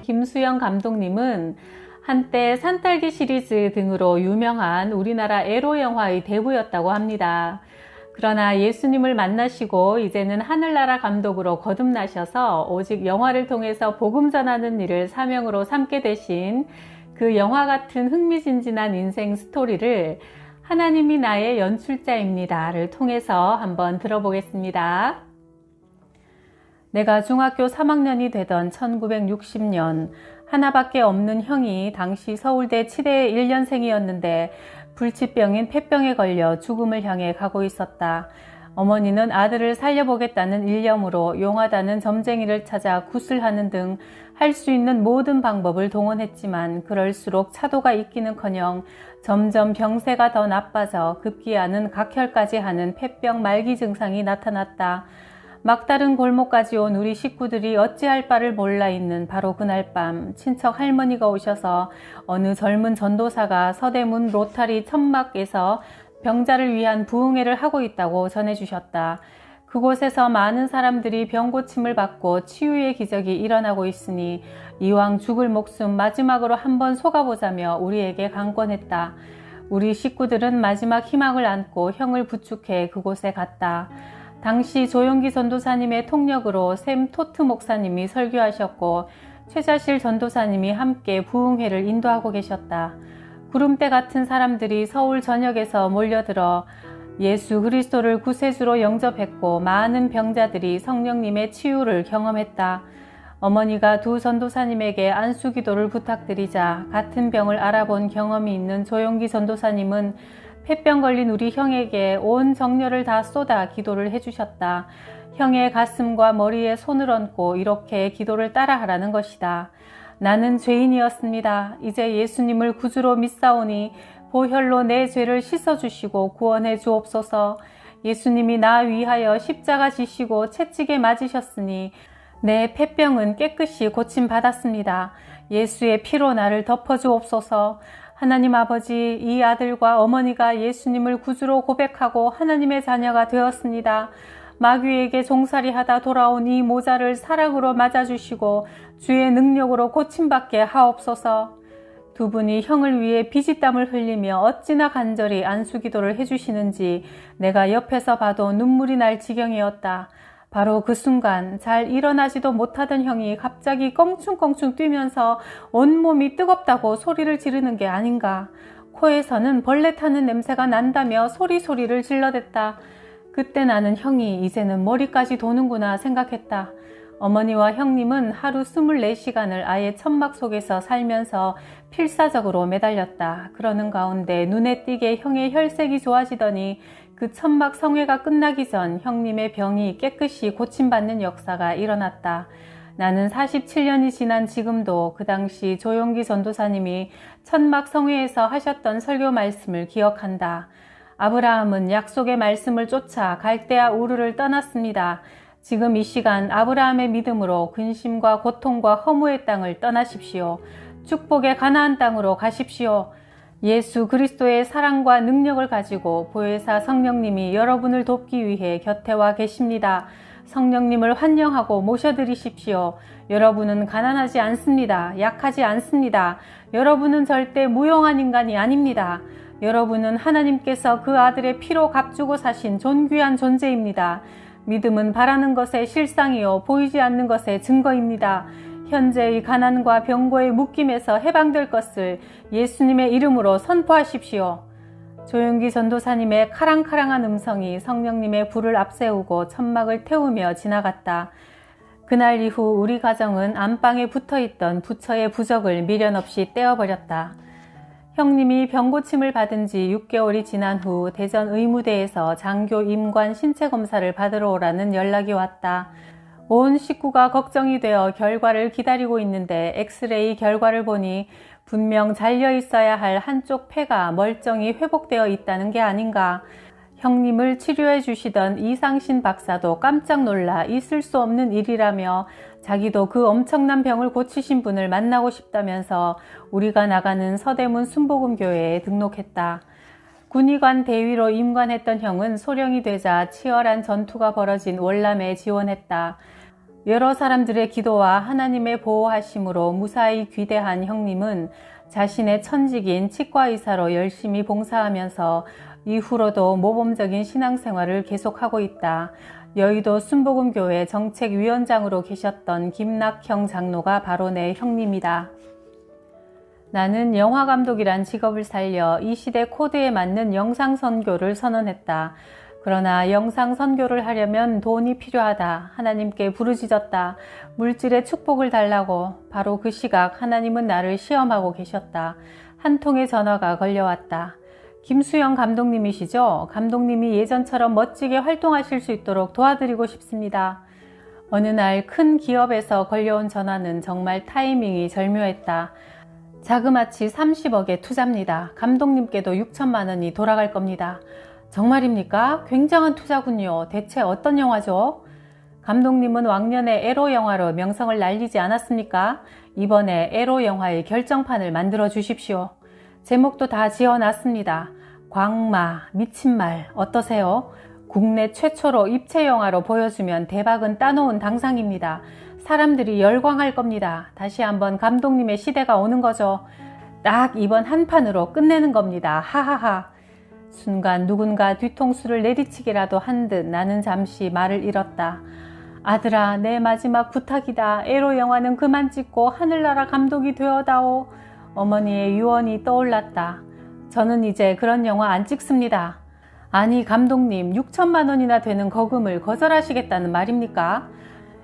김수영 감독님은 한때 산딸기 시리즈 등으로 유명한 우리나라 에로 영화의 대부였다고 합니다. 그러나 예수님을 만나시고 이제는 하늘나라 감독으로 거듭나셔서 오직 영화를 통해서 복음 전하는 일을 사명으로 삼게 되신 그 영화 같은 흥미진진한 인생 스토리를 하나님이 나의 연출자입니다를 통해서 한번 들어보겠습니다. 내가 중학교 3학년이 되던 1960년 하나밖에 없는 형이 당시 서울대 치대 1년생이었는데 불치병인 폐병에 걸려 죽음을 향해 가고 있었다. 어머니는 아들을 살려보겠다는 일념으로 용하다는 점쟁이를 찾아 굿을 하는 등 할 수 있는 모든 방법을 동원했지만 그럴수록 차도가 있기는커녕 점점 병세가 더 나빠져 급기야는 각혈까지 하는 폐병 말기 증상이 나타났다. 막다른 골목까지 온 우리 식구들이 어찌할 바를 몰라 있는 바로 그날 밤 친척 할머니가 오셔서 어느 젊은 전도사가 서대문 로타리 천막에서 병자를 위한 부흥회를 하고 있다고 전해주셨다. 그곳에서 많은 사람들이 병고침을 받고 치유의 기적이 일어나고 있으니 이왕 죽을 목숨 마지막으로 한번 속아보자며 우리에게 강권했다. 우리 식구들은 마지막 희망을 안고 형을 부축해 그곳에 갔다. 당시 조용기 전도사님의 통역으로 샘 토트 목사님이 설교하셨고 최자실 전도사님이 함께 부흥회를 인도하고 계셨다. 구름대 같은 사람들이 서울 전역에서 몰려들어 예수 그리스도를 구세주로 영접했고 많은 병자들이 성령님의 치유를 경험했다. 어머니가 두 전도사님에게 안수기도를 부탁드리자 같은 병을 알아본 경험이 있는 조용기 전도사님은 폐병 걸린 우리 형에게 온 정열을 다 쏟아 기도를 해주셨다. 형의 가슴과 머리에 손을 얹고 이렇게 기도를 따라하라는 것이다. 나는 죄인이었습니다. 이제 예수님을 구주로 믿사오니 보혈로 내 죄를 씻어주시고 구원해 주옵소서. 예수님이 나 위하여 십자가 지시고 채찍에 맞으셨으니 내 폐병은 깨끗이 고침받았습니다. 예수의 피로 나를 덮어주옵소서. 하나님 아버지, 이 아들과 어머니가 예수님을 구주로 고백하고 하나님의 자녀가 되었습니다. 마귀에게 종살이하다 돌아온 이 모자를 사랑으로 맞아주시고 주의 능력으로 고침받게 하옵소서. 두 분이 형을 위해 피지땀을 흘리며 어찌나 간절히 안수기도를 해주시는지 내가 옆에서 봐도 눈물이 날 지경이었다. 바로 그 순간 잘 일어나지도 못하던 형이 갑자기 껑충껑충 뛰면서 온몸이 뜨겁다고 소리를 지르는 게 아닌가. 코에서는 벌레 타는 냄새가 난다며 소리를 질러댔다. 그때 나는 형이 이제는 머리까지 도는구나 생각했다. 어머니와 형님은 하루 24시간을 아예 천막 속에서 살면서 필사적으로 매달렸다. 그러는 가운데 눈에 띄게 형의 혈색이 좋아지더니 그 천막 성회가 끝나기 전 형님의 병이 깨끗이 고침받는 역사가 일어났다. 나는 47년이 지난 지금도 그 당시 조용기 전도사님이 천막 성회에서 하셨던 설교 말씀을 기억한다. 아브라함은 약속의 말씀을 쫓아 갈대아 우르를 떠났습니다. 지금 이 시간 아브라함의 믿음으로 근심과 고통과 허무의 땅을 떠나십시오. 축복의 가나안 땅으로 가십시오. 예수 그리스도의 사랑과 능력을 가지고 보혜사 성령님이 여러분을 돕기 위해 곁에 와 계십니다. 성령님을 환영하고 모셔드리십시오. 여러분은 가난하지 않습니다. 약하지 않습니다. 여러분은 절대 무용한 인간이 아닙니다. 여러분은 하나님께서 그 아들의 피로 값주고 사신 존귀한 존재입니다. 믿음은 바라는 것의 실상이요 보이지 않는 것의 증거입니다. 현재의 가난과 병고의 묶임에서 해방될 것을 예수님의 이름으로 선포하십시오. 조용기 전도사님의 카랑카랑한 음성이 성령님의 불을 앞세우고 천막을 태우며 지나갔다. 그날 이후 우리 가정은 안방에 붙어있던 부처의 부적을 미련 없이 떼어버렸다. 형님이 병고침을 받은 지 6개월이 지난 후 대전 의무대에서 장교 임관 신체검사를 받으러 오라는 연락이 왔다. 온 식구가 걱정이 되어 결과를 기다리고 있는데 엑스레이 결과를 보니 분명 잘려 있어야 할 한쪽 폐가 멀쩡히 회복되어 있다는 게 아닌가. 형님을 치료해 주시던 이상신 박사도 깜짝 놀라 있을 수 없는 일이라며 자기도 그 엄청난 병을 고치신 분을 만나고 싶다면서 우리가 나가는 서대문 순복음교회에 등록했다. 군의관 대위로 임관했던 형은 소령이 되자 치열한 전투가 벌어진 월남에 지원했다. 여러 사람들의 기도와 하나님의 보호하심으로 무사히 귀대한 형님은 자신의 천직인 치과의사로 열심히 봉사하면서 이후로도 모범적인 신앙생활을 계속하고 있다. 여의도 순복음교회 정책위원장으로 계셨던 김낙형 장로가 바로 내 형님이다. 나는 영화감독이란 직업을 살려 이 시대 코드에 맞는 영상선교를 선언했다. 그러나 영상선교를 하려면 돈이 필요하다. 하나님께 부르짖었다. 물질의 축복을 달라고. 바로 그 시각 하나님은 나를 시험하고 계셨다. 한 통의 전화가 걸려왔다. 김수영 감독님이시죠? 감독님이 예전처럼 멋지게 활동하실 수 있도록 도와드리고 싶습니다. 어느 날 큰 기업에서 걸려온 전화는 정말 타이밍이 절묘했다. 자그마치 30억의 투자입니다. 감독님께도 6천만 원이 돌아갈 겁니다. 정말입니까? 굉장한 투자군요. 대체 어떤 영화죠? 감독님은 왕년에 에로 영화로 명성을 날리지 않았습니까? 이번에 에로 영화의 결정판을 만들어 주십시오. 제목도 다 지어놨습니다. 광마, 미친말 어떠세요? 국내 최초로 입체 영화로 보여주면 대박은 따놓은 당상입니다. 사람들이 열광할 겁니다. 다시 한번 감독님의 시대가 오는 거죠. 딱 이번 한 판으로 끝내는 겁니다. 하하하. 순간 누군가 뒤통수를 내리치기라도 한 듯 나는 잠시 말을 잃었다. 아들아, 내 마지막 부탁이다. 에로 영화는 그만 찍고 하늘나라 감독이 되어다오. 어머니의 유언이 떠올랐다. 저는 이제 그런 영화 안 찍습니다. 아니 감독님, 6천만 원이나 되는 거금을 거절하시겠다는 말입니까?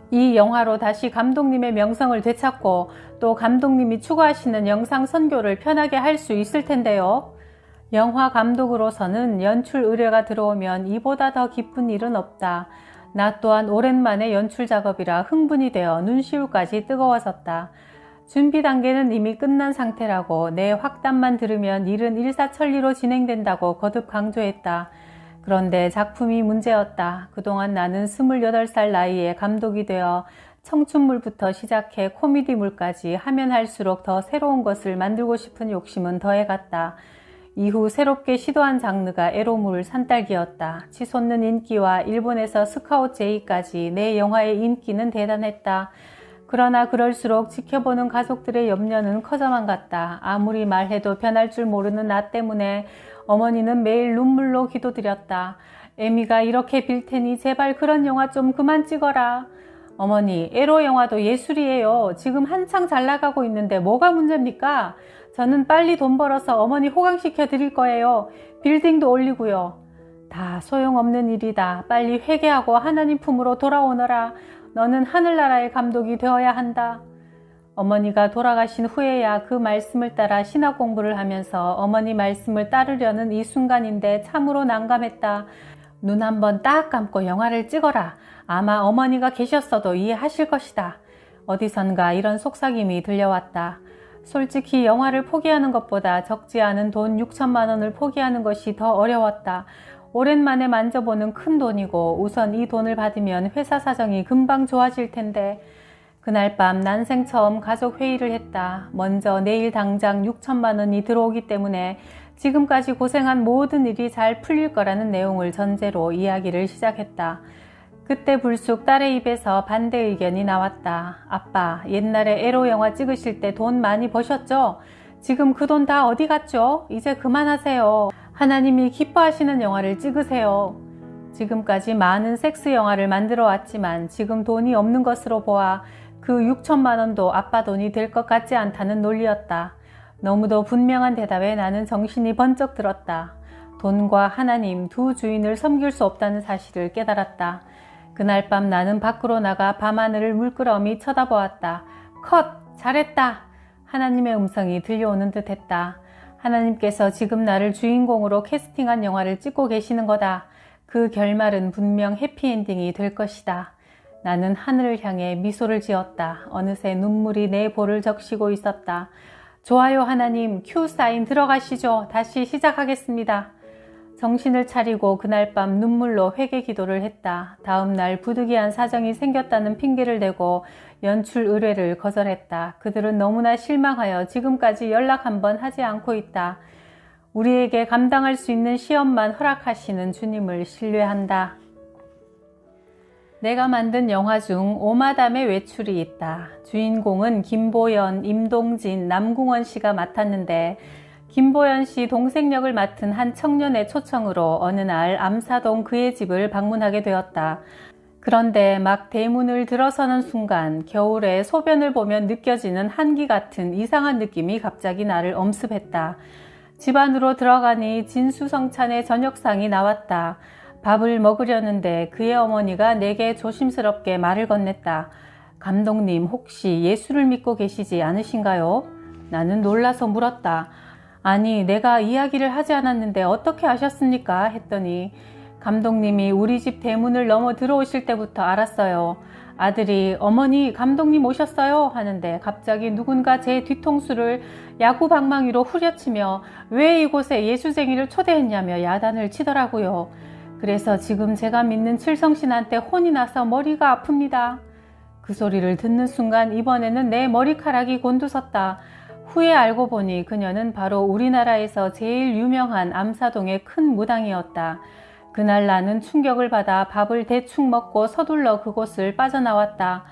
이 영화로 다시 감독님의 명성을 되찾고 또 감독님이 추구하시는 영상 선교를 편하게 할 수 있을 텐데요. 영화 감독으로서는 연출 의뢰가 들어오면 이보다 더 기쁜 일은 없다. 나 또한 오랜만에 연출 작업이라 흥분이 되어 눈시울까지 뜨거워졌다. 준비 단계는 이미 끝난 상태라고 내 확담만 들으면 일은 일사천리로 진행된다고 거듭 강조했다. 그런데 작품이 문제였다. 그동안 나는 28살 나이에 감독이 되어 청춘물부터 시작해 코미디물까지 하면 할수록 더 새로운 것을 만들고 싶은 욕심은 더해갔다. 이후 새롭게 시도한 장르가 에로물 산딸기였다. 치솟는 인기와 일본에서 스카웃 제의까지 내 영화의 인기는 대단했다. 그러나 그럴수록 지켜보는 가족들의 염려는 커져만 갔다. 아무리 말해도 변할 줄 모르는 나 때문에 어머니는 매일 눈물로 기도드렸다. 애미가 이렇게 빌 테니 제발 그런 영화 좀 그만 찍어라. 어머니, 에로 영화도 예술이에요. 지금 한창 잘 나가고 있는데 뭐가 문제입니까? 저는 빨리 돈 벌어서 어머니 호강시켜 드릴 거예요. 빌딩도 올리고요. 다 소용없는 일이다. 빨리 회개하고 하나님 품으로 돌아오너라. 너는 하늘나라의 감독이 되어야 한다. 어머니가 돌아가신 후에야 그 말씀을 따라 신학 공부를 하면서 어머니 말씀을 따르려는 이 순간인데 참으로 난감했다. 눈 한번 딱 감고 영화를 찍어라. 아마 어머니가 계셨어도 이해하실 것이다. 어디선가 이런 속삭임이 들려왔다. 솔직히 영화를 포기하는 것보다 적지 않은 돈 6천만 원을 포기하는 것이 더 어려웠다. 오랜만에 만져보는 큰 돈이고 우선 이 돈을 받으면 회사 사정이 금방 좋아질 텐데. 그날 밤 난생 처음 가족 회의를 했다. 먼저 내일 당장 6천만 원이 들어오기 때문에 지금까지 고생한 모든 일이 잘 풀릴 거라는 내용을 전제로 이야기를 시작했다. 그때 불쑥 딸의 입에서 반대 의견이 나왔다. 아빠, 옛날에 에로 영화 찍으실 때 돈 많이 버셨죠? 지금 그 돈 다 어디 갔죠? 이제 그만하세요. 하나님이 기뻐하시는 영화를 찍으세요. 지금까지 많은 섹스 영화를 만들어 왔지만 지금 돈이 없는 것으로 보아 그 6천만 원도 아빠 돈이 될 것 같지 않다는 논리였다. 너무도 분명한 대답에 나는 정신이 번쩍 들었다. 돈과 하나님 두 주인을 섬길 수 없다는 사실을 깨달았다. 그날 밤 나는 밖으로 나가 밤하늘을 물끄러미 쳐다보았다. 컷! 잘했다! 하나님의 음성이 들려오는 듯 했다. 하나님께서 지금 나를 주인공으로 캐스팅한 영화를 찍고 계시는 거다. 그 결말은 분명 해피엔딩이 될 것이다. 나는 하늘을 향해 미소를 지었다. 어느새 눈물이 내 볼을 적시고 있었다. 좋아요 하나님, 큐 사인 들어가시죠. 다시 시작하겠습니다. 정신을 차리고 그날 밤 눈물로 회개 기도를 했다. 다음 날 부득이한 사정이 생겼다는 핑계를 대고 연출 의뢰를 거절했다. 그들은 너무나 실망하여 지금까지 연락 한번 하지 않고 있다. 우리에게 감당할 수 있는 시험만 허락하시는 주님을 신뢰한다. 내가 만든 영화 중 오마담의 외출이 있다. 주인공은 김보연, 임동진, 남궁원 씨가 맡았는데 김보연 씨 동생 역을 맡은 한 청년의 초청으로 어느 날 암사동 그의 집을 방문하게 되었다. 그런데 막 대문을 들어서는 순간 겨울에 소변을 보면 느껴지는 한기 같은 이상한 느낌이 갑자기 나를 엄습했다. 집 안으로 들어가니 진수성찬의 저녁상이 나왔다. 밥을 먹으려는데 그의 어머니가 내게 조심스럽게 말을 건넸다. 감독님, 혹시 예수를 믿고 계시지 않으신가요? 나는 놀라서 물었다. 아니, 내가 이야기를 하지 않았는데 어떻게 아셨습니까? 했더니 감독님이 우리 집 대문을 넘어 들어오실 때부터 알았어요. 아들이 어머니, 감독님 오셨어요? 하는데 갑자기 누군가 제 뒤통수를 야구 방망이로 후려치며 왜 이곳에 예수쟁이를 초대했냐며 야단을 치더라고요. 그래서 지금 제가 믿는 칠성신한테 혼이 나서 머리가 아픕니다. 그 소리를 듣는 순간 이번에는 내 머리카락이 곤두섰다. 후에 알고 보니 그녀는 바로 우리나라에서 제일 유명한 암사동의 큰 무당이었다. 그날 나는 충격을 받아 밥을 대충 먹고 서둘러 그곳을 빠져나왔다.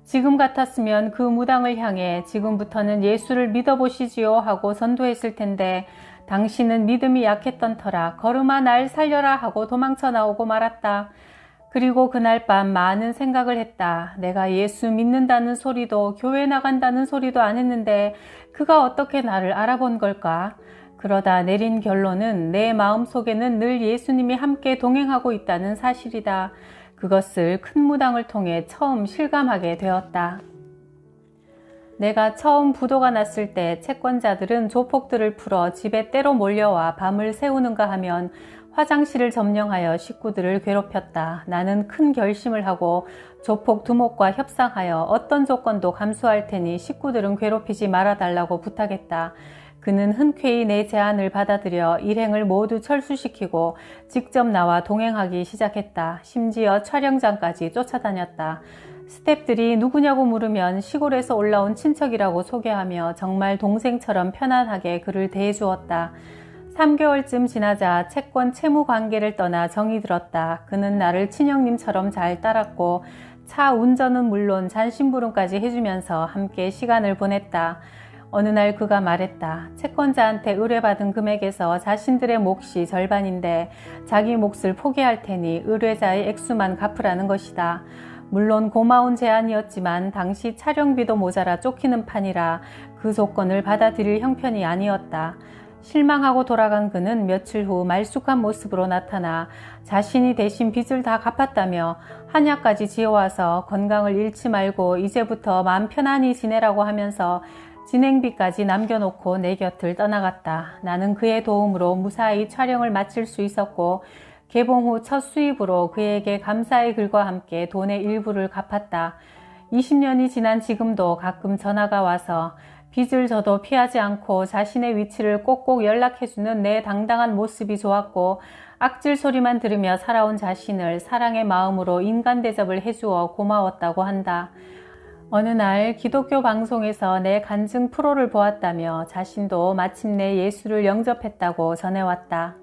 지금 같았으면 그 무당을 향해 지금부터는 예수를 믿어보시지요 하고 전도했을 텐데 당신은 믿음이 약했던 터라 걸음아 날 살려라 하고 도망쳐 나오고 말았다. 그리고 그날 밤 많은 생각을 했다. 내가 예수 믿는다는 소리도 교회 나간다는 소리도 안 했는데 그가 어떻게 나를 알아본 걸까? 그러다 내린 결론은 내 마음속에는 늘 예수님이 함께 동행하고 있다는 사실이다. 그것을 큰 무당을 통해 처음 실감하게 되었다. 내가 처음 부도가 났을 때 채권자들은 조폭들을 풀어 집에 때로 몰려와 밤을 새우는가 하면 화장실을 점령하여 식구들을 괴롭혔다. 나는 큰 결심을 하고 조폭 두목과 협상하여 어떤 조건도 감수할 테니 식구들은 괴롭히지 말아달라고 부탁했다. 그는 흔쾌히 내 제안을 받아들여 일행을 모두 철수시키고 직접 나와 동행하기 시작했다. 심지어 촬영장까지 쫓아다녔다. 스태프들이 누구냐고 물으면 시골에서 올라온 친척이라고 소개하며 정말 동생처럼 편안하게 그를 대해주었다. 3개월쯤 지나자 채권 채무 관계를 떠나 정이 들었다. 그는 나를 친형님처럼 잘 따랐고 차 운전은 물론 잔심부름까지 해주면서 함께 시간을 보냈다. 어느 날 그가 말했다. 채권자한테 의뢰받은 금액에서 자신들의 몫이 절반인데 자기 몫을 포기할 테니 의뢰자의 액수만 갚으라는 것이다. 물론 고마운 제안이었지만 당시 촬영비도 모자라 쫓기는 판이라 그 조건을 받아들일 형편이 아니었다. 실망하고 돌아간 그는 며칠 후 말쑥한 모습으로 나타나 자신이 대신 빚을 다 갚았다며 한약까지 지어와서 건강을 잃지 말고 이제부터 마음 편안히 지내라고 하면서 진행비까지 남겨놓고 내 곁을 떠나갔다. 나는 그의 도움으로 무사히 촬영을 마칠 수 있었고 개봉 후 첫 수입으로 그에게 감사의 글과 함께 돈의 일부를 갚았다. 20년이 지난 지금도 가끔 전화가 와서 빚을 져도 피하지 않고 자신의 위치를 꼭꼭 연락해주는 내 당당한 모습이 좋았고 악질 소리만 들으며 살아온 자신을 사랑의 마음으로 인간 대접을 해주어 고마웠다고 한다. 어느 날 기독교 방송에서 내 간증 프로를 보았다며 자신도 마침내 예수를 영접했다고 전해왔다.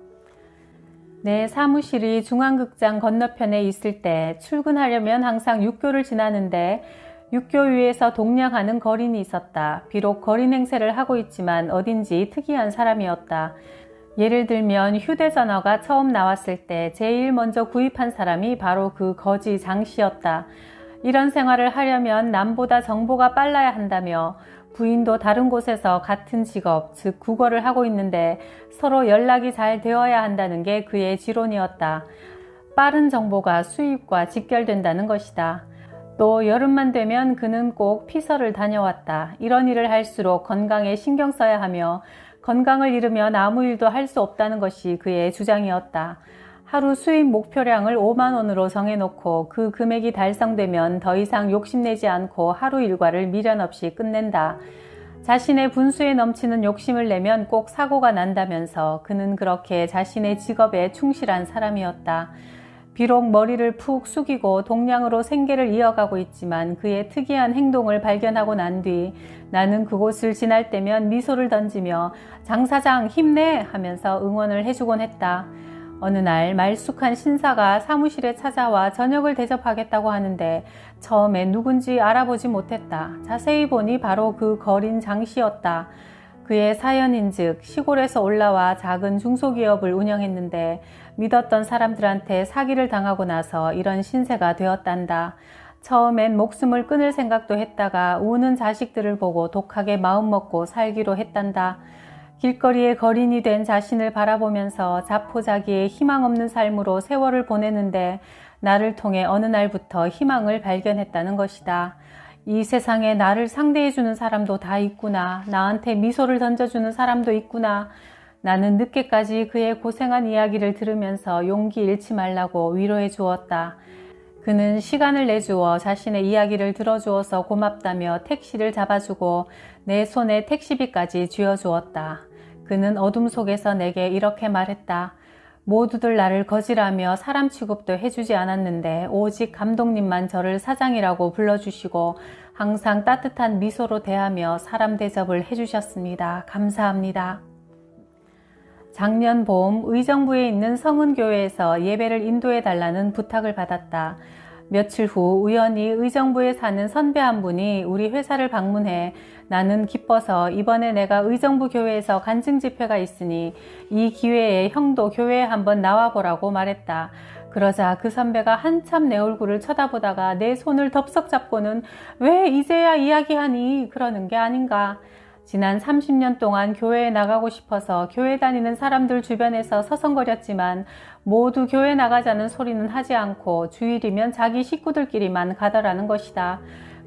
내 사무실이 중앙극장 건너편에 있을 때 출근하려면 항상 육교를 지나는데 육교 위에서 동냥하는 거린이 있었다. 비록 거린 행세를 하고 있지만 어딘지 특이한 사람이었다. 예를 들면 휴대전화가 처음 나왔을 때 제일 먼저 구입한 사람이 바로 그 거지 장 씨였다. 이런 생활을 하려면 남보다 정보가 빨라야 한다며 부인도 다른 곳에서 같은 직업, 즉 국어를 하고 있는데 서로 연락이 잘 되어야 한다는 게 그의 지론이었다. 빠른 정보가 수입과 직결된다는 것이다. 또 여름만 되면 그는 꼭 피서를 다녀왔다. 이런 일을 할수록 건강에 신경 써야 하며 건강을 잃으면 아무 일도 할 수 없다는 것이 그의 주장이었다. 하루 수입 목표량을 5만 원으로 정해놓고 그 금액이 달성되면 더 이상 욕심내지 않고 하루 일과를 미련 없이 끝낸다. 자신의 분수에 넘치는 욕심을 내면 꼭 사고가 난다면서 그는 그렇게 자신의 직업에 충실한 사람이었다. 비록 머리를 푹 숙이고 동량으로 생계를 이어가고 있지만 그의 특이한 행동을 발견하고 난 뒤 나는 그곳을 지날 때면 미소를 던지며 장 사장 힘내 하면서 응원을 해주곤 했다. 어느 날 말쑥한 신사가 사무실에 찾아와 저녁을 대접하겠다고 하는데 처음에 누군지 알아보지 못했다. 자세히 보니 바로 그 거린 장씨였다. 그의 사연인즉 시골에서 올라와 작은 중소기업을 운영했는데 믿었던 사람들한테 사기를 당하고 나서 이런 신세가 되었단다. 처음엔 목숨을 끊을 생각도 했다가 우는 자식들을 보고 독하게 마음먹고 살기로 했단다. 길거리에 거린이 된 자신을 바라보면서 자포자기의 희망 없는 삶으로 세월을 보내는데 나를 통해 어느 날부터 희망을 발견했다는 것이다. 이 세상에 나를 상대해주는 사람도 다 있구나. 나한테 미소를 던져주는 사람도 있구나. 나는 늦게까지 그의 고생한 이야기를 들으면서 용기 잃지 말라고 위로해 주었다. 그는 시간을 내주어 자신의 이야기를 들어주어서 고맙다며 택시를 잡아주고 내 손에 택시비까지 쥐어주었다. 그는 어둠 속에서 내게 이렇게 말했다. 모두들 나를 거지라며 사람 취급도 해주지 않았는데 오직 감독님만 저를 사장이라고 불러주시고 항상 따뜻한 미소로 대하며 사람 대접을 해주셨습니다. 감사합니다. 작년 봄 의정부에 있는 성은교회에서 예배를 인도해 달라는 부탁을 받았다. 며칠 후 우연히 의정부에 사는 선배 한 분이 우리 회사를 방문해 나는 기뻐서 이번에 내가 의정부 교회에서 간증 집회가 있으니 이 기회에 형도 교회에 한번 나와보라고 말했다. 그러자 그 선배가 한참 내 얼굴을 쳐다보다가 내 손을 덥석 잡고는 왜 이제야 이야기하니? 그러는 게 아닌가. 지난 30년 동안 교회에 나가고 싶어서 교회 다니는 사람들 주변에서 서성거렸지만 모두 교회 나가자는 소리는 하지 않고 주일이면 자기 식구들끼리만 가더라는 것이다.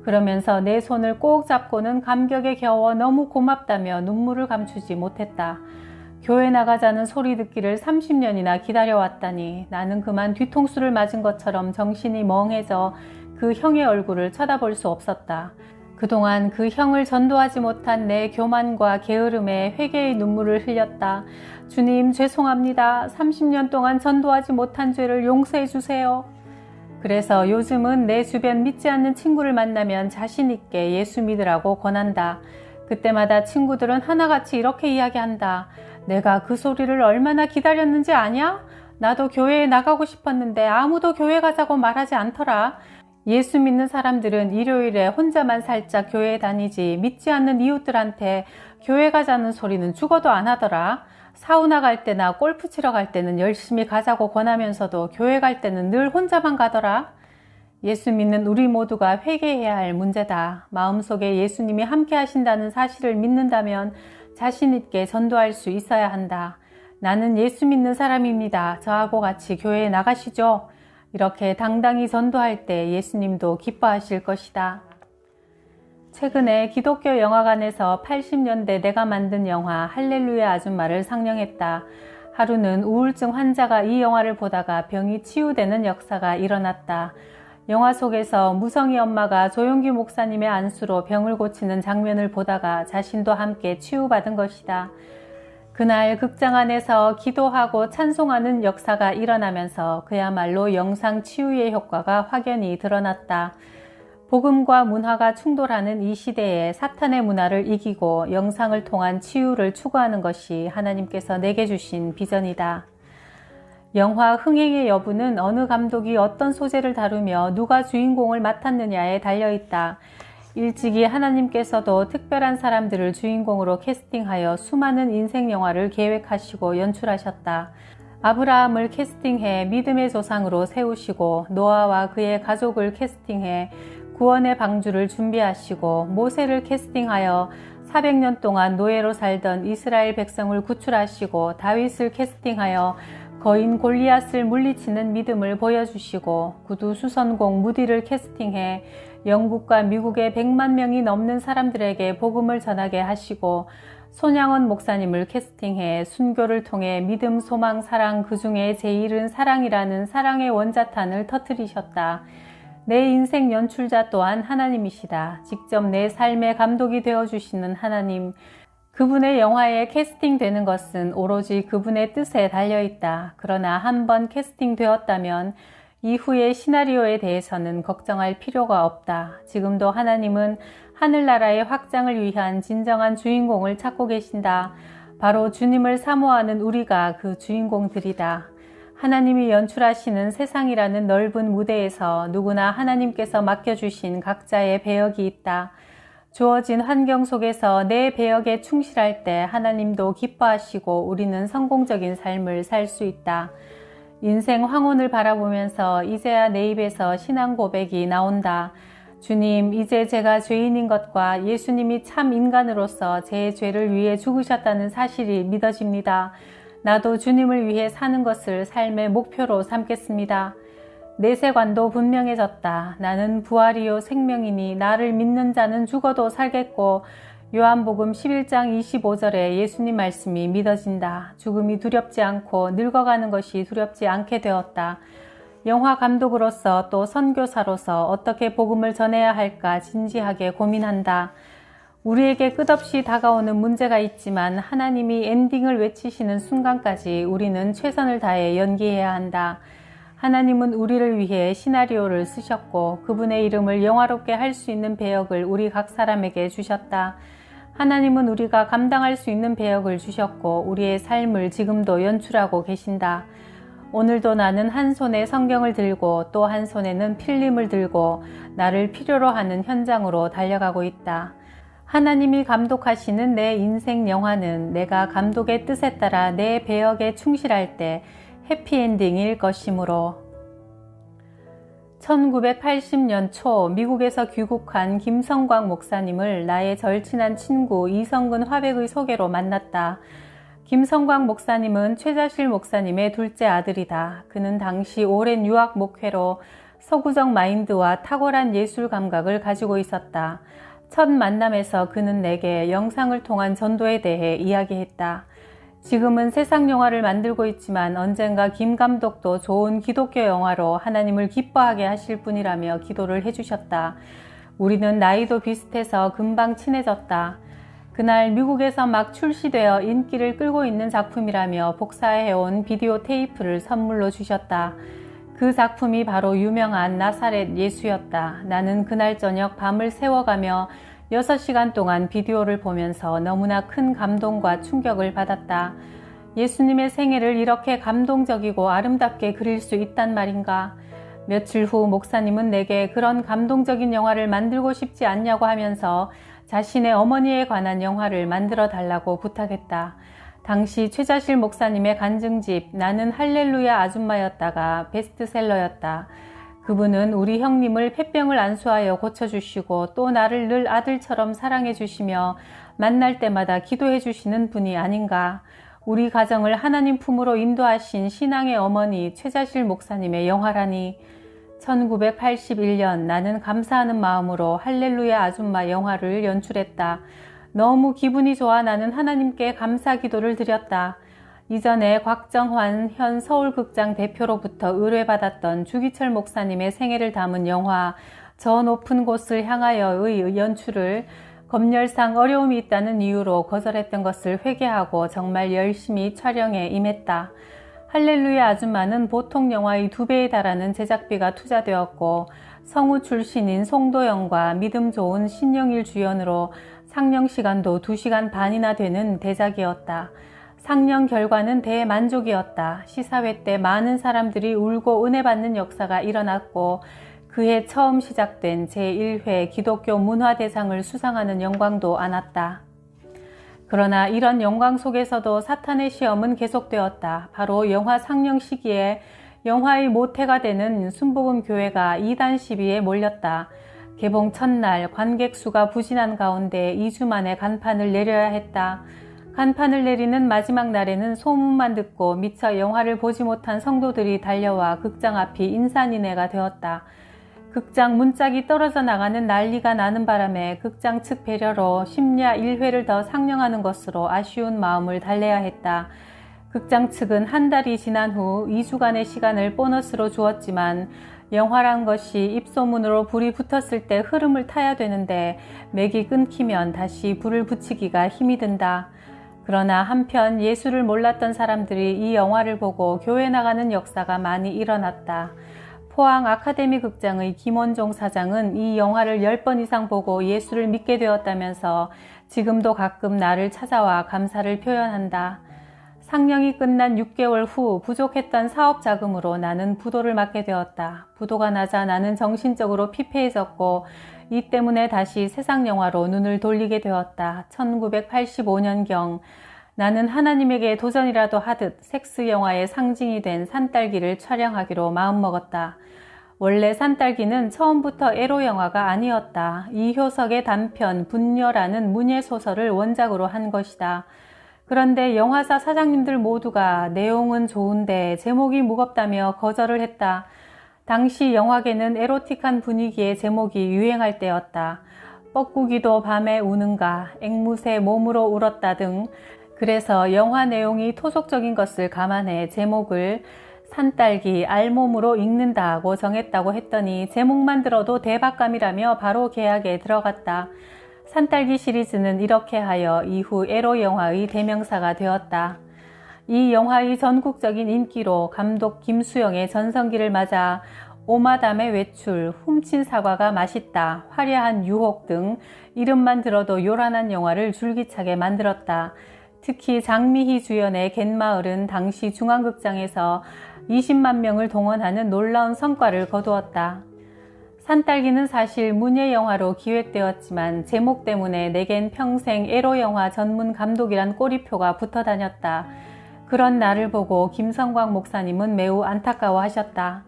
그러면서 내 손을 꼭 잡고는 감격에 겨워 너무 고맙다며 눈물을 감추지 못했다. 교회 나가자는 소리 듣기를 30년이나 기다려왔다니 나는 그만 뒤통수를 맞은 것처럼 정신이 멍해져 그 형의 얼굴을 쳐다볼 수 없었다. 그동안 그 형을 전도하지 못한 내 교만과 게으름에 회개의 눈물을 흘렸다. 주님 죄송합니다. 30년 동안 전도하지 못한 죄를 용서해 주세요. 그래서 요즘은 내 주변 믿지 않는 친구를 만나면 자신 있게 예수 믿으라고 권한다. 그때마다 친구들은 하나같이 이렇게 이야기한다. 내가 그 소리를 얼마나 기다렸는지 아냐? 나도 교회에 나가고 싶었는데 아무도 교회 가자고 말하지 않더라. 예수 믿는 사람들은 일요일에 혼자만 살짝 교회에 다니지 믿지 않는 이웃들한테 교회 가자는 소리는 죽어도 안 하더라. 사우나 갈 때나 골프 치러 갈 때는 열심히 가자고 권하면서도 교회 갈 때는 늘 혼자만 가더라. 예수 믿는 우리 모두가 회개해야 할 문제다. 마음속에 예수님이 함께 하신다는 사실을 믿는다면 자신 있게 전도할 수 있어야 한다. 나는 예수 믿는 사람입니다. 저하고 같이 교회에 나가시죠. 이렇게 당당히 전도할 때 예수님도 기뻐하실 것이다. 최근에 기독교 영화관에서 80년대 내가 만든 영화 할렐루야 아줌마를 상영했다. 하루는 우울증 환자가 이 영화를 보다가 병이 치유되는 역사가 일어났다. 영화 속에서 무성이 엄마가 조용기 목사님의 안수로 병을 고치는 장면을 보다가 자신도 함께 치유받은 것이다. 그날 극장 안에서 기도하고 찬송하는 역사가 일어나면서 그야말로 영상 치유의 효과가 확연히 드러났다. 복음과 문화가 충돌하는 이 시대에 사탄의 문화를 이기고 영상을 통한 치유를 추구하는 것이 하나님께서 내게 주신 비전이다. 영화 흥행의 여부는 어느 감독이 어떤 소재를 다루며 누가 주인공을 맡았느냐에 달려있다. 일찍이 하나님께서도 특별한 사람들을 주인공으로 캐스팅하여 수많은 인생 영화를 계획하시고 연출하셨다. 아브라함을 캐스팅해 믿음의 조상으로 세우시고 노아와 그의 가족을 캐스팅해 구원의 방주를 준비하시고 모세를 캐스팅하여 400년 동안 노예로 살던 이스라엘 백성을 구출하시고 다윗을 캐스팅하여 거인 골리앗을 물리치는 믿음을 보여주시고 구두 수선공 무디를 캐스팅해 영국과 미국의 100만 명이 넘는 사람들에게 복음을 전하게 하시고 손양원 목사님을 캐스팅해 순교를 통해 믿음, 소망, 사랑 그 중에 제일은 사랑이라는 사랑의 원자탄을 터뜨리셨다. 내 인생 연출자 또한 하나님이시다. 직접 내 삶의 감독이 되어주시는 하나님. 그분의 영화에 캐스팅되는 것은 오로지 그분의 뜻에 달려있다. 그러나 한번 캐스팅되었다면 이후의 시나리오에 대해서는 걱정할 필요가 없다. 지금도 하나님은 하늘나라의 확장을 위한 진정한 주인공을 찾고 계신다. 바로 주님을 사모하는 우리가 그 주인공들이다. 하나님이 연출하시는 세상이라는 넓은 무대에서 누구나 하나님께서 맡겨주신 각자의 배역이 있다. 주어진 환경 속에서 내 배역에 충실할 때 하나님도 기뻐하시고 우리는 성공적인 삶을 살 수 있다. 인생 황혼을 바라보면서 이제야 내 입에서 신앙 고백이 나온다. 주님, 이제 제가 죄인인 것과 예수님이 참 인간으로서 제 죄를 위해 죽으셨다는 사실이 믿어집니다. 나도 주님을 위해 사는 것을 삶의 목표로 삼겠습니다. 내 세관도 분명해졌다. 나는 부활이요 생명이니 나를 믿는 자는 죽어도 살겠고, 요한복음 11장 25절에 예수님 말씀이 믿어진다. 죽음이 두렵지 않고 늙어가는 것이 두렵지 않게 되었다. 영화 감독으로서 또 선교사로서 어떻게 복음을 전해야 할까 진지하게 고민한다. 우리에게 끝없이 다가오는 문제가 있지만 하나님이 엔딩을 외치시는 순간까지 우리는 최선을 다해 연기해야 한다. 하나님은 우리를 위해 시나리오를 쓰셨고 그분의 이름을 영화롭게 할 수 있는 배역을 우리 각 사람에게 주셨다. 하나님은 우리가 감당할 수 있는 배역을 주셨고 우리의 삶을 지금도 연출하고 계신다. 오늘도 나는 한 손에 성경을 들고 또 한 손에는 필름을 들고 나를 필요로 하는 현장으로 달려가고 있다. 하나님이 감독하시는 내 인생 영화는 내가 감독의 뜻에 따라 내 배역에 충실할 때 해피엔딩일 것이므로. 1980년 초 미국에서 귀국한 김성광 목사님을 나의 절친한 친구 이성근 화백의 소개로 만났다. 김성광 목사님은 최자실 목사님의 둘째 아들이다. 그는 당시 오랜 유학 목회로 서구적 마인드와 탁월한 예술 감각을 가지고 있었다. 첫 만남에서 그는 내게 영상을 통한 전도에 대해 이야기했다. 지금은 세상 영화를 만들고 있지만 언젠가 김 감독도 좋은 기독교 영화로 하나님을 기뻐하게 하실 분이라며 기도를 해주셨다. 우리는 나이도 비슷해서 금방 친해졌다. 그날 미국에서 막 출시되어 인기를 끌고 있는 작품이라며 복사해온 비디오 테이프를 선물로 주셨다. 그 작품이 바로 유명한 나사렛 예수였다. 나는 그날 저녁 밤을 새워가며 6시간 동안 비디오를 보면서 너무나 큰 감동과 충격을 받았다. 예수님의 생애를 이렇게 감동적이고 아름답게 그릴 수 있단 말인가? 며칠 후 목사님은 내게 그런 감동적인 영화를 만들고 싶지 않냐고 하면서 자신의 어머니에 관한 영화를 만들어 달라고 부탁했다. 당시 최자실 목사님의 간증집 나는 할렐루야 아줌마였다가 베스트셀러였다. 그분은 우리 형님을 폐병을 안수하여 고쳐주시고 또 나를 늘 아들처럼 사랑해 주시며 만날 때마다 기도해 주시는 분이 아닌가. 우리 가정을 하나님 품으로 인도하신 신앙의 어머니 최자실 목사님의 영화라니. 1981년 나는 감사하는 마음으로 할렐루야 아줌마 영화를 연출했다. 너무 기분이 좋아 나는 하나님께 감사 기도를 드렸다. 이전에 곽정환 현 서울극장 대표로부터 의뢰받았던 주기철 목사님의 생애를 담은 영화 저 높은 곳을 향하여의 연출을 검열상 어려움이 있다는 이유로 거절했던 것을 회개하고 정말 열심히 촬영에 임했다. 할렐루야 아줌마는 보통 영화의 2배에 달하는 제작비가 투자되었고 성우 출신인 송도영과 믿음 좋은 신영일 주연으로 상영 시간도 2시간 반이나 되는 대작이었다. 상영 결과는 대만족이었다. 시사회 때 많은 사람들이 울고 은혜 받는 역사가 일어났고 그해 처음 시작된 제1회 기독교 문화대상을 수상하는 영광도 안았다. 그러나 이런 영광 속에서도 사탄의 시험은 계속되었다. 바로 영화 상영 시기에 영화의 모태가 되는 순복음 교회가 이단 시비에 몰렸다. 개봉 첫날 관객 수가 부진한 가운데 2주 만에 간판을 내려야 했다. 간판을 내리는 마지막 날에는 소문만 듣고 미처 영화를 보지 못한 성도들이 달려와 극장 앞이 인산인해가 되었다. 극장 문짝이 떨어져 나가는 난리가 나는 바람에 극장 측 배려로 심야 1회를 더 상영하는 것으로 아쉬운 마음을 달래야 했다. 극장 측은 한 달이 지난 후 2주간의 시간을 보너스로 주었지만 영화란 것이 입소문으로 불이 붙었을 때 흐름을 타야 되는데 맥이 끊기면 다시 불을 붙이기가 힘이 든다. 그러나 한편 예수를 몰랐던 사람들이 이 영화를 보고 교회 나가는 역사가 많이 일어났다. 포항 아카데미 극장의 김원종 사장은 이 영화를 10번 이상 보고 예수를 믿게 되었다면서 지금도 가끔 나를 찾아와 감사를 표현한다. 상영이 끝난 6개월 후 부족했던 사업 자금으로 나는 부도를 맞게 되었다. 부도가 나자 나는 정신적으로 피폐해졌고 이 때문에 다시 세상 영화로 눈을 돌리게 되었다. 1985년경 나는 하나님에게 도전이라도 하듯 섹스 영화의 상징이 된 산딸기를 촬영하기로 마음먹었다. 원래 산딸기는 처음부터 에로 영화가 아니었다. 이효석의 단편 분녀라는 문예소설을 원작으로 한 것이다. 그런데 영화사 사장님들 모두가 내용은 좋은데 제목이 무겁다며 거절을 했다. 당시 영화계는 에로틱한 분위기의 제목이 유행할 때였다. 뻐꾸기도 밤에 우는가, 앵무새 몸으로 울었다 등. 그래서 영화 내용이 토속적인 것을 감안해 제목을 산딸기 알몸으로 읽는다고 정했다고 했더니 제목만 들어도 대박감이라며 바로 계약에 들어갔다. 산딸기 시리즈는 이렇게 하여 이후 에로 영화의 대명사가 되었다. 이 영화의 전국적인 인기로 감독 김수영의 전성기를 맞아 오마담의 외출, 훔친 사과가 맛있다, 화려한 유혹 등 이름만 들어도 요란한 영화를 줄기차게 만들었다. 특히 장미희 주연의 갯마을은 당시 중앙극장에서 20만 명을 동원하는 놀라운 성과를 거두었다. 산딸기는 사실 문예 영화로 기획되었지만 제목 때문에 내겐 평생 에로 영화 전문 감독이란 꼬리표가 붙어 다녔다. 그런 나를 보고 김성광 목사님은 매우 안타까워하셨다.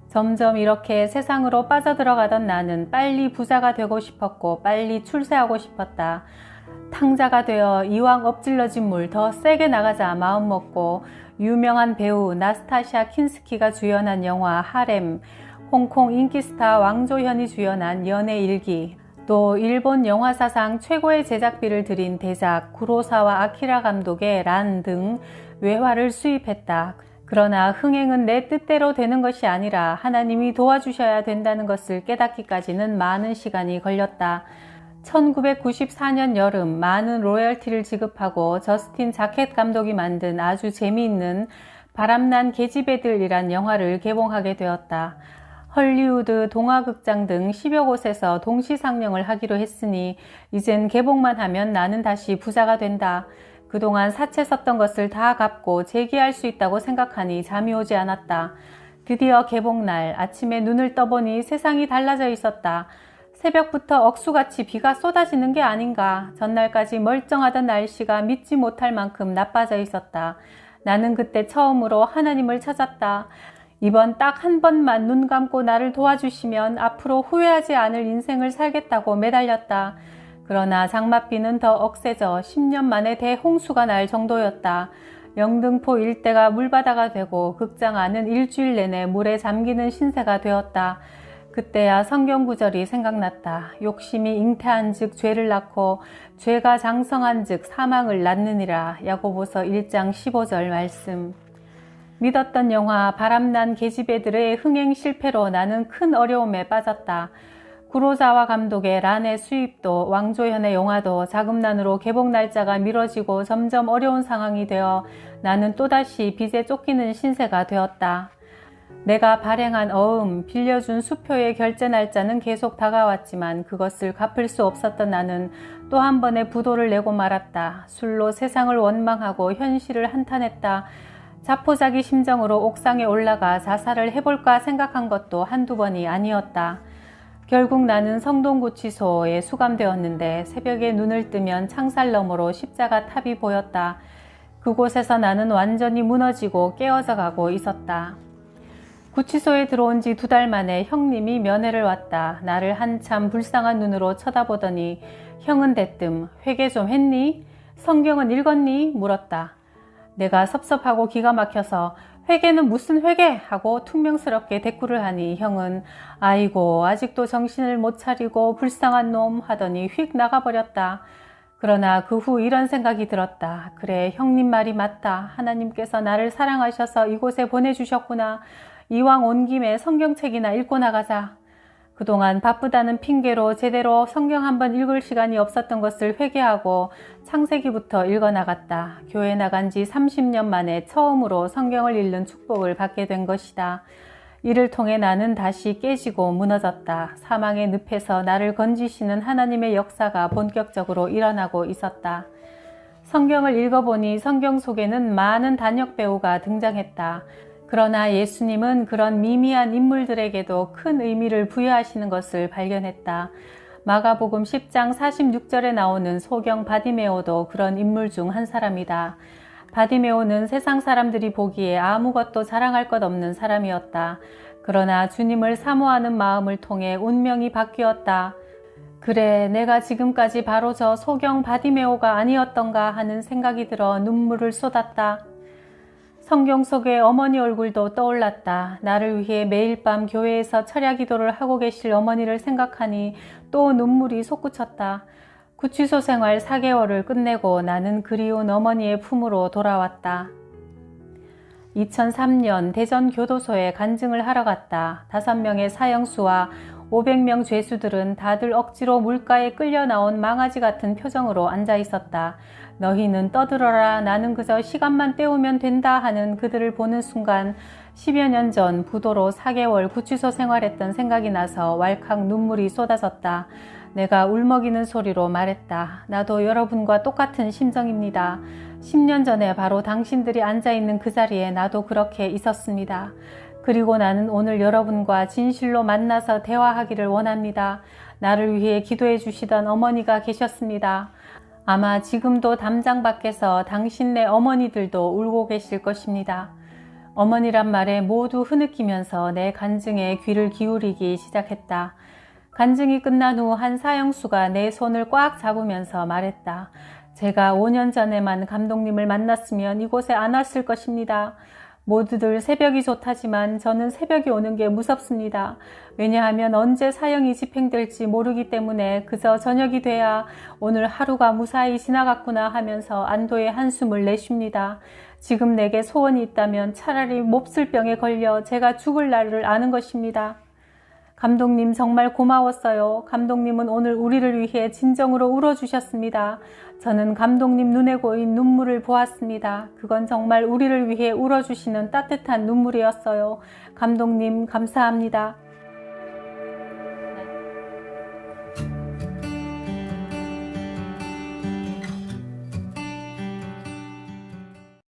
점점 이렇게 세상으로 빠져들어가던 나는 빨리 부자가 되고 싶었고 빨리 출세하고 싶었다. 탕자가 되어 이왕 엎질러진 물 더 세게 나가자 마음먹고 유명한 배우 나스타샤 킨스키가 주연한 영화 하렘, 홍콩 인기스타 왕조현이 주연한 연애일기, 또 일본 영화사상 최고의 제작비를 들인 대작 구로사와 아키라 감독의 란 등 외화를 수입했다. 그러나 흥행은 내 뜻대로 되는 것이 아니라 하나님이 도와주셔야 된다는 것을 깨닫기까지는 많은 시간이 걸렸다. 1994년 여름 많은 로열티를 지급하고 저스틴 자켓 감독이 만든 아주 재미있는 바람난 계집애들이란 영화를 개봉하게 되었다. 헐리우드, 동화극장 등 10여 곳에서 동시 상영을 하기로 했으니 이젠 개봉만 하면 나는 다시 부자가 된다. 그동안 사채 썼던 것을 다 갚고 재기할 수 있다고 생각하니 잠이 오지 않았다. 드디어 개봉날 아침에 눈을 떠보니 세상이 달라져 있었다. 새벽부터 억수같이 비가 쏟아지는 게 아닌가. 전날까지 멀쩡하던 날씨가 믿지 못할 만큼 나빠져 있었다. 나는 그때 처음으로 하나님을 찾았다. 이번 딱 한 번만 눈 감고 나를 도와주시면 앞으로 후회하지 않을 인생을 살겠다고 매달렸다. 그러나 장맛비는 더 억세져 10년 만에 대홍수가 날 정도였다. 영등포 일대가 물바다가 되고 극장 안은 일주일 내내 물에 잠기는 신세가 되었다. 그때야 성경 구절이 생각났다. 욕심이 잉태한 즉 죄를 낳고 죄가 장성한 즉 사망을 낳느니라. 야고보서 1장 15절 말씀. 믿었던 영화 바람난 계집애들의 흥행 실패로 나는 큰 어려움에 빠졌다. 구로사와 감독의 란의 수입도 왕조현의 영화도 자금난으로 개봉 날짜가 미뤄지고 점점 어려운 상황이 되어 나는 또다시 빚에 쫓기는 신세가 되었다. 내가 발행한 어음, 빌려준 수표의 결제 날짜는 계속 다가왔지만 그것을 갚을 수 없었던 나는 또 한 번의 부도를 내고 말았다. 술로 세상을 원망하고 현실을 한탄했다. 자포자기 심정으로 옥상에 올라가 자살을 해볼까 생각한 것도 한두 번이 아니었다. 결국 나는 성동구치소에 수감되었는데 새벽에 눈을 뜨면 창살 너머로 십자가 탑이 보였다. 그곳에서 나는 완전히 무너지고 깨어져 가고 있었다. 구치소에 들어온 지 2달 만에 형님이 면회를 왔다. 나를 한참 불쌍한 눈으로 쳐다보더니 형은 대뜸 회개 좀 했니? 성경은 읽었니? 물었다. 내가 섭섭하고 기가 막혀서 회개는 무슨 회개? 하고 퉁명스럽게 대꾸를 하니 형은 아이고 아직도 정신을 못 차리고 불쌍한 놈 하더니 휙 나가버렸다. 그러나 그 후 이런 생각이 들었다. 그래 형님 말이 맞다. 하나님께서 나를 사랑하셔서 이곳에 보내주셨구나. 이왕 온 김에 성경책이나 읽고 나가자. 그동안 바쁘다는 핑계로 제대로 성경 한번 읽을 시간이 없었던 것을 회개하고 창세기부터 읽어나갔다. 교회 나간 지 30년 만에 처음으로 성경을 읽는 축복을 받게 된 것이다. 이를 통해 나는 다시 깨지고 무너졌다. 사망의 늪에서 나를 건지시는 하나님의 역사가 본격적으로 일어나고 있었다. 성경을 읽어보니 성경 속에는 많은 단역 배우가 등장했다. 그러나 예수님은 그런 미미한 인물들에게도 큰 의미를 부여하시는 것을 발견했다. 마가복음 10장 46절에 나오는 소경 바디메오도 그런 인물 중 한 사람이다. 바디메오는 세상 사람들이 보기에 아무것도 자랑할 것 없는 사람이었다. 그러나 주님을 사모하는 마음을 통해 운명이 바뀌었다. 그래, 내가 지금까지 바로 저 소경 바디메오가 아니었던가 하는 생각이 들어 눈물을 쏟았다. 성경 속에 어머니 얼굴도 떠올랐다. 나를 위해 매일 밤 교회에서 철야 기도를 하고 계실 어머니를 생각하니 또 눈물이 솟구쳤다. 구치소 생활 4개월을 끝내고 나는 그리운 어머니의 품으로 돌아왔다. 2003년 대전 교도소에 간증을 하러 갔다. 5명의 사형수와 500명 죄수들은 다들 억지로 물가에 끌려 나온 망아지 같은 표정으로 앉아 있었다. 너희는 떠들어라. 나는 그저 시간만 때우면 된다 하는 그들을 보는 순간 10여 년 전 부도로 4개월 구치소 생활했던 생각이 나서 왈칵 눈물이 쏟아졌다. 내가 울먹이는 소리로 말했다. 나도 여러분과 똑같은 심정입니다. 10년 전에 바로 당신들이 앉아있는 그 자리에 나도 그렇게 있었습니다. 그리고 나는 오늘 여러분과 진실로 만나서 대화하기를 원합니다. 나를 위해 기도해 주시던 어머니가 계셨습니다. 아마 지금도 담장 밖에서 당신네 어머니들도 울고 계실 것입니다. 어머니란 말에 모두 흐느끼면서 내 간증에 귀를 기울이기 시작했다. 간증이 끝난 후 한 사형수가 내 손을 꽉 잡으면서 말했다. 제가 5년 전에만 감독님을 만났으면 이곳에 안 왔을 것입니다. 모두들 새벽이 좋다지만 저는 새벽이 오는 게 무섭습니다. 왜냐하면 언제 사형이 집행될지 모르기 때문에 그저 저녁이 돼야 오늘 하루가 무사히 지나갔구나 하면서 안도의 한숨을 내쉽니다. 지금 내게 소원이 있다면 차라리 몹쓸 병에 걸려 제가 죽을 날을 아는 것입니다. 감독님 정말 고마웠어요. 감독님은 오늘 우리를 위해 진정으로 울어주셨습니다. 저는 감독님 눈에 고인 눈물을 보았습니다. 그건 정말 우리를 위해 울어주시는 따뜻한 눈물이었어요. 감독님 감사합니다.